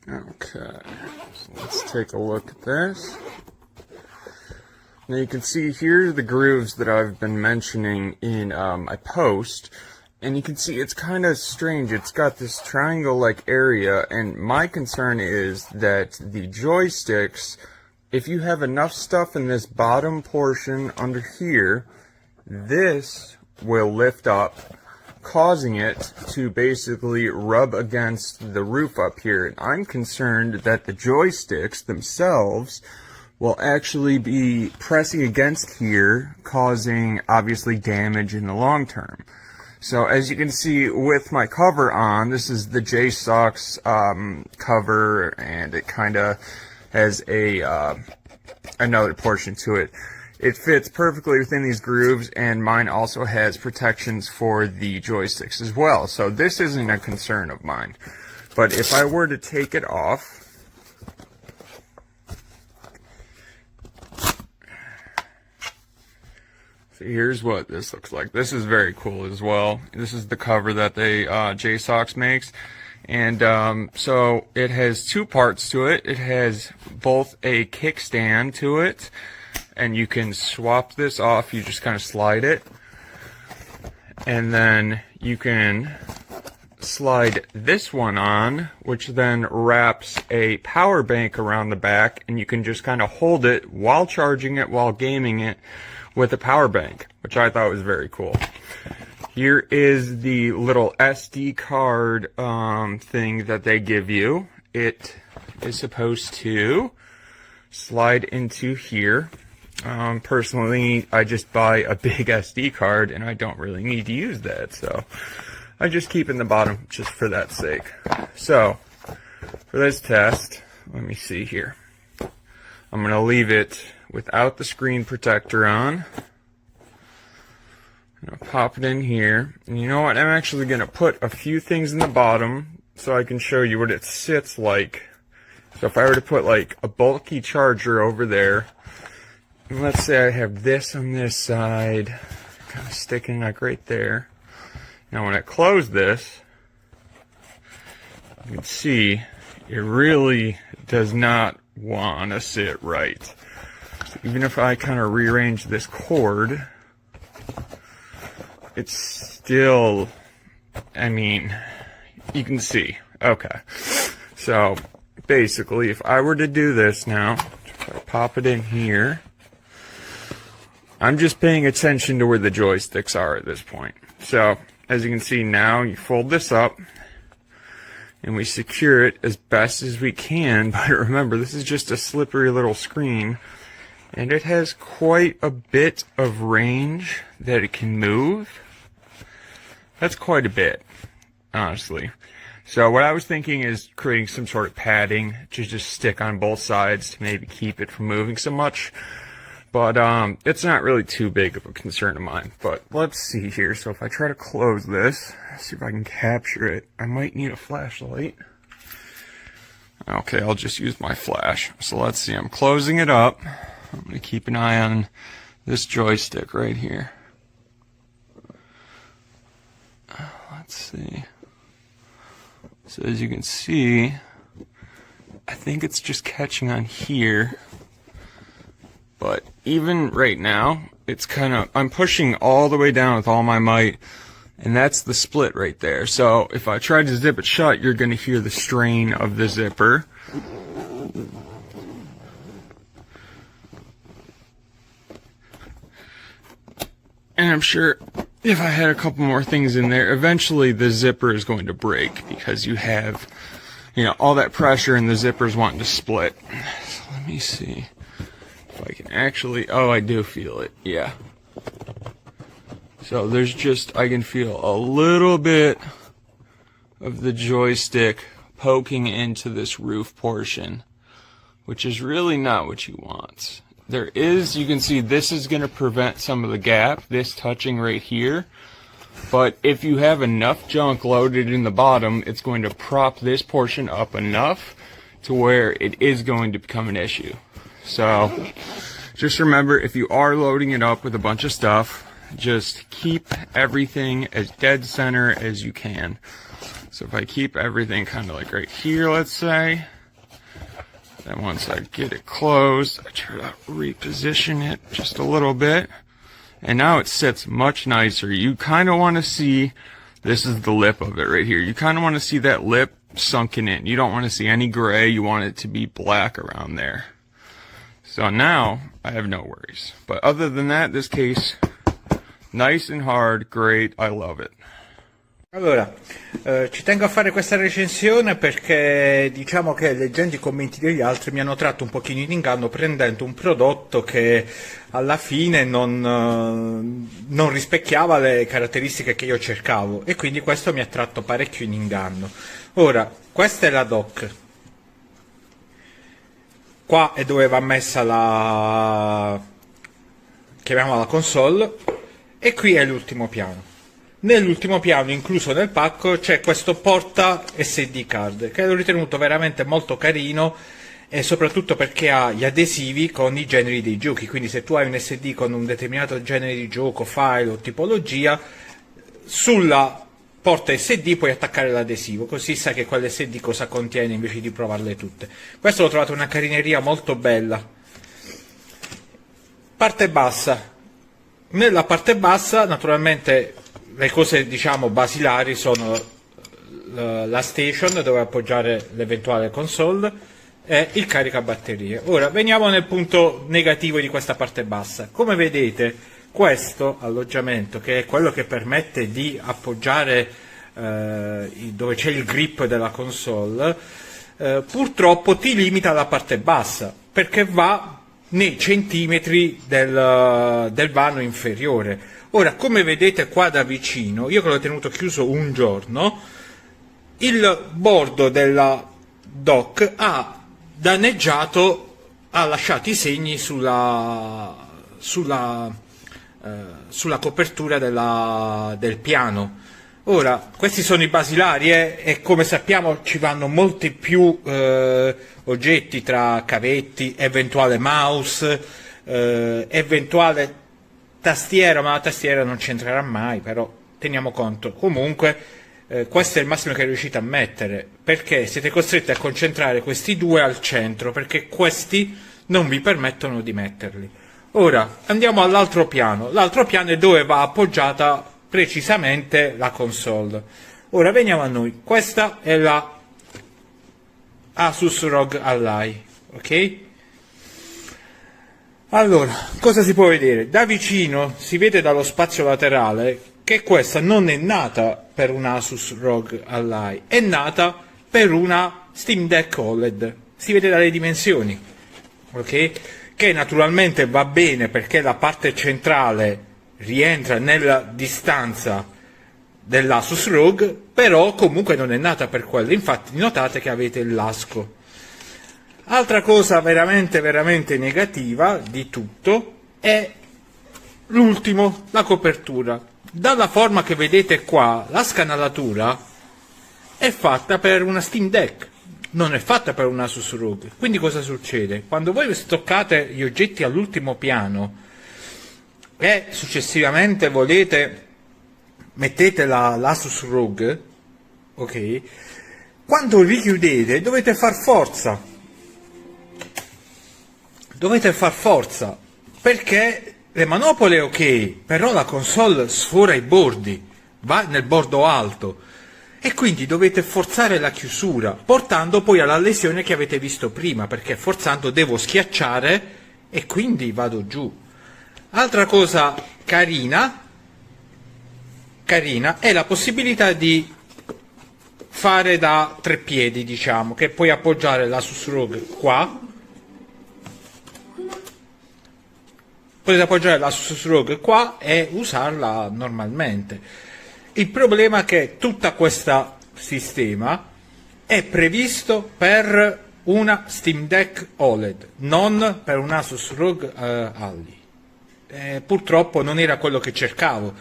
Okay, so let's take a look at this. Now you can see here the grooves that I've been mentioning in my post, and you can see it's kind of strange. It's got this triangle-like area, and my concern is that the joysticks, if you have enough stuff in this bottom portion under here, this will lift up, causing it to basically rub against the roof up here. And I'm concerned that the joysticks themselves will actually be pressing against here, causing obviously damage in the long term. So as you can see with my cover on, this is the JSAUX cover, and it kind of has a another portion to it. It fits perfectly within these grooves, and mine also has protections for the joysticks as well. So this isn't a concern of mine. But if I were to take it off, so here's what this looks like. This is very cool as well. This is the cover that they JSAUX makes. And so it has two parts to it. It has both a kickstand to it, and you can swap this off. You just kind of slide it, and then you can slide this one on, which then wraps a power bank around the back, and you can just kind of hold it while charging it, while gaming it with a power bank, which I thought was very cool. Here is the little SD card thing that they give you. It is supposed to slide into here. Personally, I just buy a big SD card, and I don't really need to use that, so I just keep in the bottom just for that sake. So, for this test, let me see here. I'm going to leave it without the screen protector on. I'm going to pop it in here. And you know what? I'm actually going to put a few things in the bottom so I can show you what it sits like. So if I were to put like a bulky charger over there, and let's say I have this on this side, kind of sticking like right there. Now when I close this, you can see it really does not want to sit right. So even if I kind of rearrange this cord, it's still, I mean, you can see. Okay. So basically, if I were to do this now, if I pop it in here, I'm just paying attention to where the joysticks are at this point. So as you can see now, you fold this up and we secure it as best as we can. But remember, this is just a slippery little screen, and it has quite a bit of range that it can move. That's quite a bit, honestly. So what I was thinking is creating some sort of padding to just stick on both sides to maybe keep it from moving so much. But it's not really too big of a concern of mine. But let's see here. So if I try to close this, see if I can capture it. I might need a flashlight. Okay, I'll just use my flash. So let's see. I'm closing it up. I'm going to keep an eye on this joystick right here. Let's see. So as you can see, I think it's just catching on here. But even right now, it's kind of, I'm pushing all the way down with all my might, and that's the split right there. So if I try to zip it shut, you're going to hear the strain of the zipper. And I'm sure if I had a couple more things in there, eventually the zipper is going to break because you have, you know, all that pressure and the zipper's wanting to split. So let me see if I can actually, oh, I do feel it, yeah. So there's just, I can feel a little bit of the joystick poking into this roof portion, which is really not what you want. There is, you can see this is going to prevent some of the gap, this touching right here. But if you have enough junk loaded in the bottom, it's going to prop this portion up enough to where it is going to become an issue. So just remember, if you are loading it up with a bunch of stuff, just keep everything as dead center as you can. So if I keep everything kind of like right here, let's say, Then once I get it closed, I try to reposition it just a little bit. And now it sits much nicer. You kind of want to see, this is the lip of it right here. You kind of want to see that lip sunken in. You don't want to see any gray. You want it to be black around there. So now I have no worries. But other than that, this case, nice and hard, great, I love it. Allora, ci tengo a fare questa recensione perché diciamo che leggendo i commenti degli altri mi hanno tratto un pochino in inganno prendendo un prodotto che alla fine non rispecchiava le caratteristiche che io cercavo e quindi questo mi ha tratto parecchio in inganno. Ora, questa è la dock. Qua è dove va messa la, chiamiamola console, e qui è l'ultimo piano. Nell'ultimo piano, incluso nel pacco, c'è questo porta SD card, che l'ho ritenuto veramente molto carino, e soprattutto perché ha gli adesivi con i generi dei giochi, quindi se tu hai un SD con un determinato genere di gioco, file o tipologia, sulla porta SD puoi attaccare l'adesivo, così sai che quell'SD cosa contiene invece di provarle tutte. Questo l'ho trovato una carineria molto bella. Parte bassa. Nella parte bassa, naturalmente, le cose diciamo basilari sono la station dove appoggiare l'eventuale console e il caricabatterie. Ora veniamo nel punto negativo di questa parte bassa. Come vedete, questo alloggiamento, che è quello che permette di appoggiare dove c'è il grip della console, purtroppo ti limita alla parte bassa perché va nei centimetri del vano inferiore. Ora, come vedete qua da vicino, io che l'ho tenuto chiuso un giorno, il bordo della dock ha danneggiato, ha lasciato i segni sulla copertura del piano. Ora, questi sono i basilari e come sappiamo ci vanno molti più oggetti tra cavetti, eventuale mouse, eventuale tastiera, ma la tastiera non c'entrerà mai, però teniamo conto. Comunque questo è il massimo che riuscite a mettere, perché siete costretti a concentrare questi due al centro, perché questi non vi permettono di metterli. Ora andiamo all'altro piano. L'altro piano è dove va appoggiata precisamente la console. Ora veniamo a noi. Questa è la Asus ROG Ally, ok? Allora, cosa si può vedere? Da vicino si vede dallo spazio laterale che questa non è nata per un Asus ROG Ally, è nata per una Steam Deck OLED. Si vede dalle dimensioni, ok? Che naturalmente va bene perché la parte centrale rientra nella distanza dell'Asus ROG, però comunque non è nata per quello. Infatti notate che avete il lasco. Altra cosa veramente negativa di tutto è l'ultimo, la copertura. Dalla forma che vedete qua, la scanalatura è fatta per una Steam Deck, non è fatta per un Asus ROG. Quindi cosa succede? Quando voi stoccate gli oggetti all'ultimo piano e successivamente mettete l'Asus ROG, ok? Quando richiudete dovete far forza. Dovete far forza perché le manopole ok, però la console sfora i bordi, va nel bordo alto e quindi dovete forzare la chiusura, portando poi alla lesione che avete visto prima, perché forzando devo schiacciare e quindi vado giù. Altra cosa carina è la possibilità di fare da treppiedi, diciamo, che puoi appoggiare l'Asus ROG qua. Potete appoggiare l'Asus ROG qua e usarla normalmente. Il problema è che tutto questo sistema è previsto per una Steam Deck OLED, non per un Asus ROG Ally. Purtroppo non era quello che cercavo.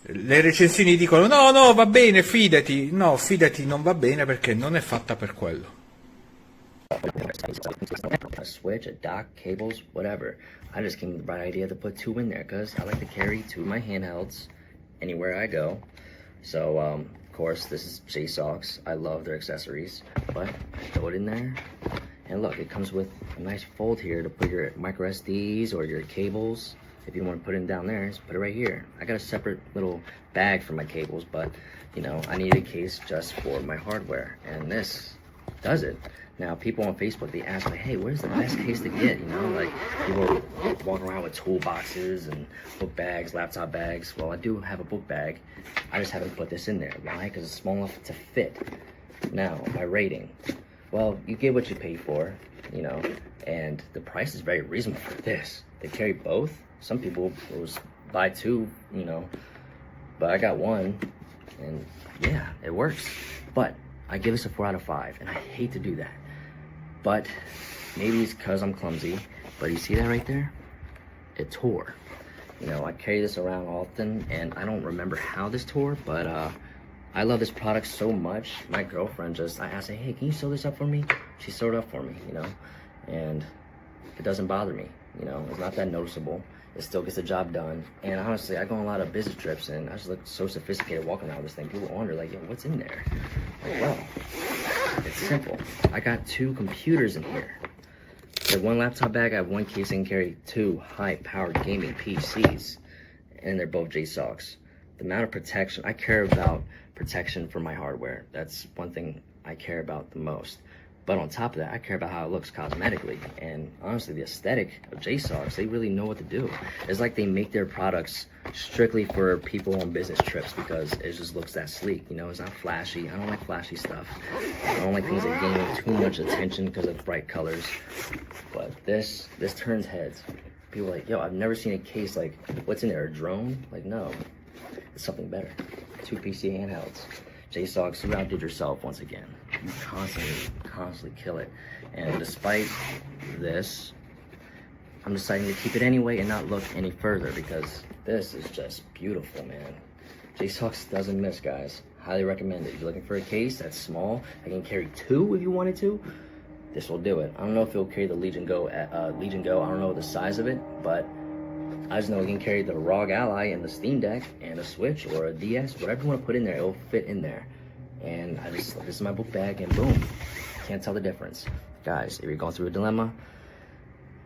Le recensioni dicono no, va bene, fidati. No, fidati, non va bene perché non è fatta per quello. A switch, a dock, cables, whatever. I just came to the bright idea to put two in there because I like to carry two of my handhelds anywhere I go. So, of course, this is JSAUX. I love their accessories, but I throw it in there And look, it comes with a nice fold here to put your micro SDs or your cables. If you want to put it down there, just put it right here. I got a separate little bag for my cables, but you know, I need a case just for my hardware, and this does it. Now, people on Facebook, they ask me, hey, where's the best case to get? You know, like people are walking around with toolboxes and book bags, laptop bags. Well, I do have a book bag. I just haven't put this in there. Why? Because it's small enough to fit. Now, my rating. Well, you get what you pay for, you know, and the price is very reasonable for this. They carry both. Some people was buy two, you know, but I got one, and yeah, it works. But I give this a 4 out of 5, and I hate to do that. But maybe it's because I'm clumsy, but you see that right there? It tore. You know, I carry this around often, and I don't remember how this tore, but I love this product so much. My girlfriend I asked her, hey, can you sew this up for me? She sewed it up for me, you know, and it doesn't bother me, you know, it's not that noticeable. It still gets the job done. And honestly, I go on a lot of business trips, and I just look so sophisticated walking around with this thing. People wonder, like, yo, what's in there? Like, well, it's simple. I got 2 computers in here. I have 1 laptop bag, I have 1 case, and carry 2 high-powered gaming PCs, and they're both JSAUX. The amount of protection, I care about protection for my hardware. That's one thing I care about the most. But on top of that, I care about how it looks cosmetically. And honestly, the aesthetic of JSAUX, they really know what to do. It's like they make their products strictly for people on business trips because it just looks that sleek. You know, it's not flashy. I don't like flashy stuff. I don't like things that gain too much attention because of bright colors. But this turns heads. People are like, yo, I've never seen a case like, what's in there, a drone? Like, no, it's something better. 2 PC handhelds. JSAUX, you outdid yourself once again. You constantly kill it. And despite this, I'm deciding to keep it anyway and not look any further because this is just beautiful, man. JSAUX doesn't miss, guys. Highly recommend it. If you're looking for a case that's small, I can carry 2 if you wanted to. This will do it. I don't know if it'll carry the Legion Go. I don't know the size of it, but I just know it can carry the ROG Ally and the Steam Deck and a Switch or a DS, whatever you want to put in there, it'll fit in there. And this is my book bag, and boom, can't tell the difference. Guys, if you're going through a dilemma,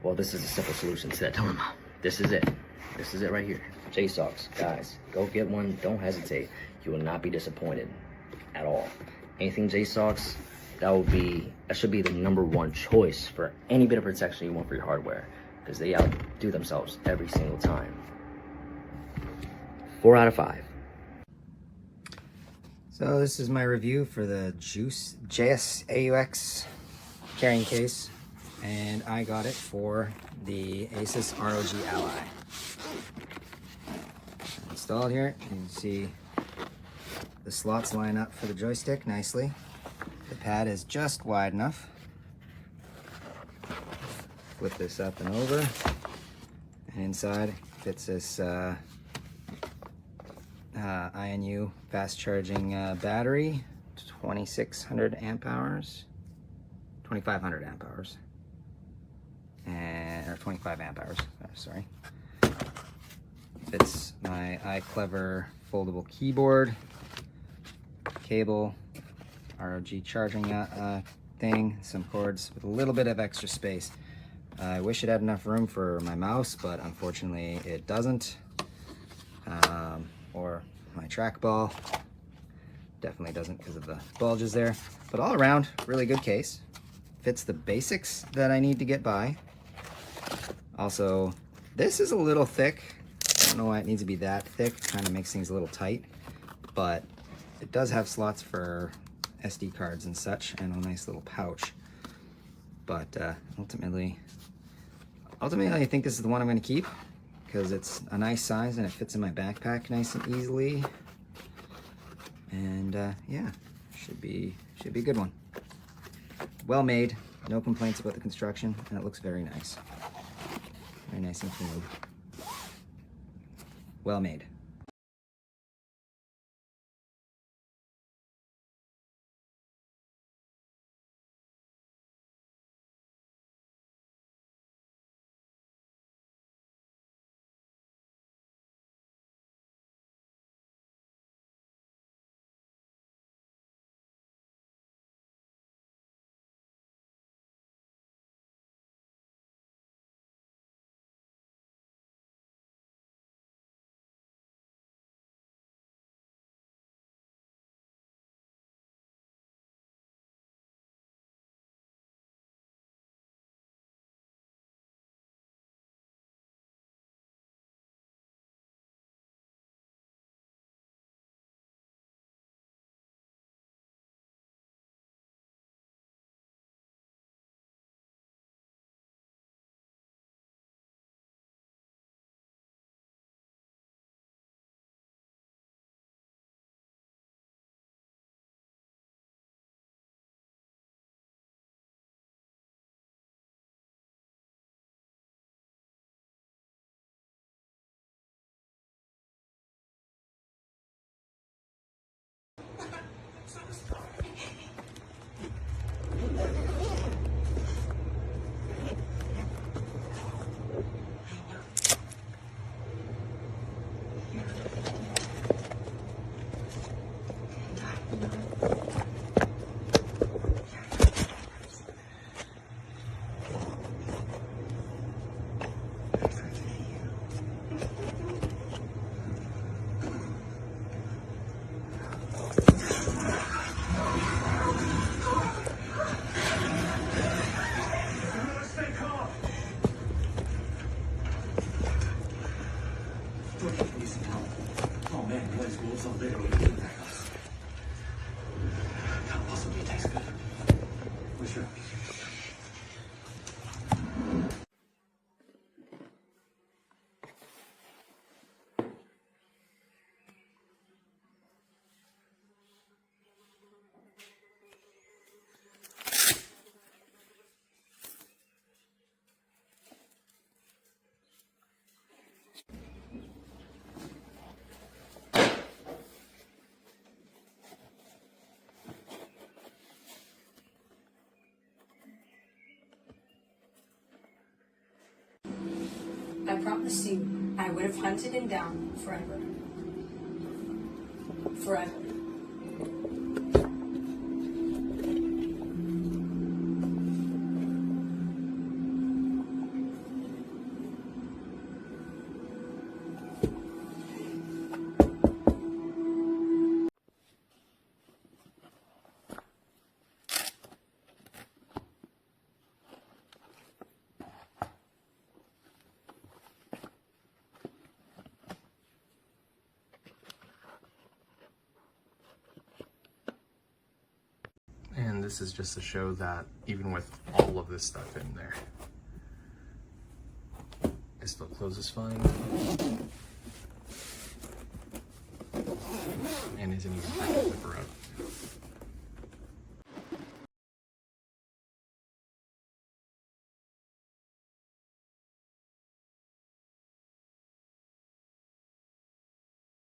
well, this is a simple solution to that dilemma. This is it. This is it right here. JSAUX, guys, go get one. Don't hesitate. You will not be disappointed at all. Anything JSAUX, that should be the #1 choice for any bit of protection you want for your hardware, because they outdo themselves every single time. 4 out of 5. So this is my review for the JSAUX carrying case, and I got it for the Asus ROG Ally. Installed here, you can see the slots line up for the joystick nicely. The pad is just wide enough. Flip this up and over, and inside fits this INU fast charging battery, 2600 amp hours, 2500 amp hours, or 25 amp hours, sorry. Fits my iClever foldable keyboard, cable, ROG charging thing, some cords with a little bit of extra space. I wish it had enough room for my mouse, but unfortunately it doesn't. Or my trackball. Definitely doesn't because of the bulges there. But all around, really good case. Fits the basics that I need to get by. Also, this is a little thick. I don't know why it needs to be that thick. Kind of makes things a little tight. But it does have slots for SD cards and such, and a nice little pouch. But ultimately, I think this is the one I'm going to keep because it's a nice size and it fits in my backpack nice and easily. And yeah, should be a good one. Well made, no complaints about the construction, and it looks very nice. Very nice and clean. Well made. For sure. I promised you I would have hunted him down forever. Forever. And this is just to show that even with all of this stuff in there, it still closes fine and isn't even hard to zipper up.